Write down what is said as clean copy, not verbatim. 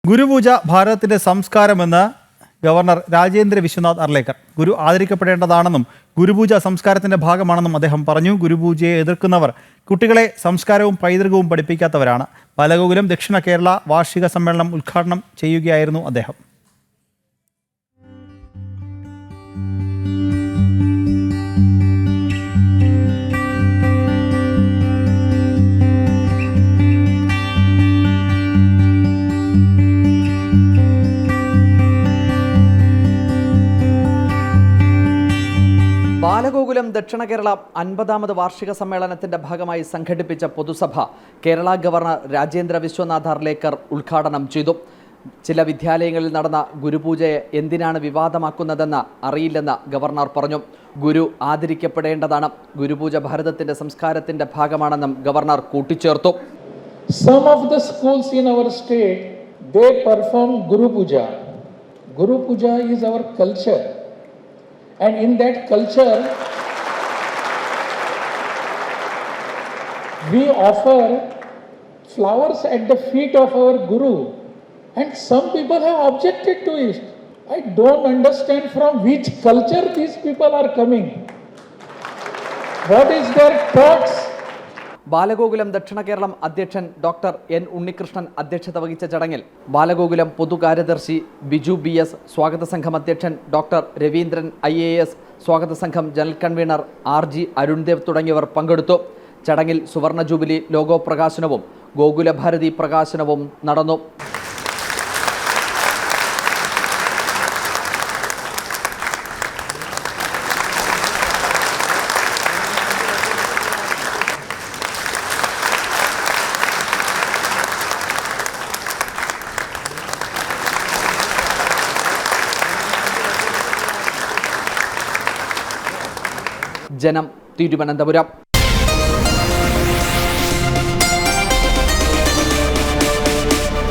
ഗുരുപൂജ ഭാരതത്തിന്റെ സംസ്കാരമെന്ന് ഗവർണർ രാജേന്ദ്ര വിശ്വനാഥ് അർലേക്കർ. ഗുരു ആദരിക്കപ്പെടേണ്ടതാണെന്നും ഗുരുപൂജ സംസ്കാരത്തിന്റെ ഭാഗമാണെന്നും അദ്ദേഹം പറഞ്ഞു. ഗുരുപൂജയെ എതിർക്കുന്നവർ കുട്ടികളെ സംസ്കാരവും പൈതൃകവും പഠിപ്പിക്കാത്തവരാണ്. ബാലഗോകുലം ദക്ഷിണ കേരള വാർഷിക സമ്മേളനം ഉദ്ഘാടനം ചെയ്യുകയായിരുന്നു അദ്ദേഹം. ബാലഗോകുലം ദക്ഷിണ കേരള 50ാമത് വാർഷിക സമ്മേളനത്തിന്റെ ഭാഗമായി സംഘടിപ്പിച്ച പൊതുസഭ കേരള ഗവർണർ രാജേന്ദ്ര വിശ്വനാഥ് അർലേക്കർ ഉദ്ഘാടനം ചെയ്തു. ചില വിദ്യാലയങ്ങളിൽ നടന്ന ഗുരുപൂജയെ എന്തിനാണ് വിവാദമാക്കുന്നതെന്ന് അറിയില്ലെന്ന് ഗവർണർ പറഞ്ഞു. ഗുരു ആദരിക്കപ്പെടേണ്ടതാണ്. ഗുരുപൂജ ഭാരതത്തിന്റെ സംസ്കാരത്തിന്റെ ഭാഗമാണെന്നും ഗവർണർ കൂട്ടിച്ചേർത്തു. Some of the schools in our state, they perform Guru Puja. Guru Puja is our culture. And in that culture, we offer flowers at the feet of our Guru. And some people have objected to it. I don't understand from which culture these people are coming. What is their thoughts? Balagokulam ദക്ഷിണ കേരളം അധ്യക്ഷൻ doctor N Unnikrishnan അധ്യക്ഷത വഹിച്ച ചടങ്ങിൽ Balagokulam പൊതുകാര്യദർശി Biju BS, സ്വാഗത സംഘം അധ്യക്ഷൻ doctor Raveendran IAS, സ്വാഗത സംഘം ജനറൽ കൺവീനർ RG അരുൺദേവ് തുടങ്ങിയവർ പങ്കെടുത്തു. ചടങ്ങിൽ സുവർണ ജൂബിലി ലോഗോ പ്രകാശനവും ഗോകുലഭാരതി പ്രകാശനവും നടന്നു. ജനം, തിരുവനന്തപുരം.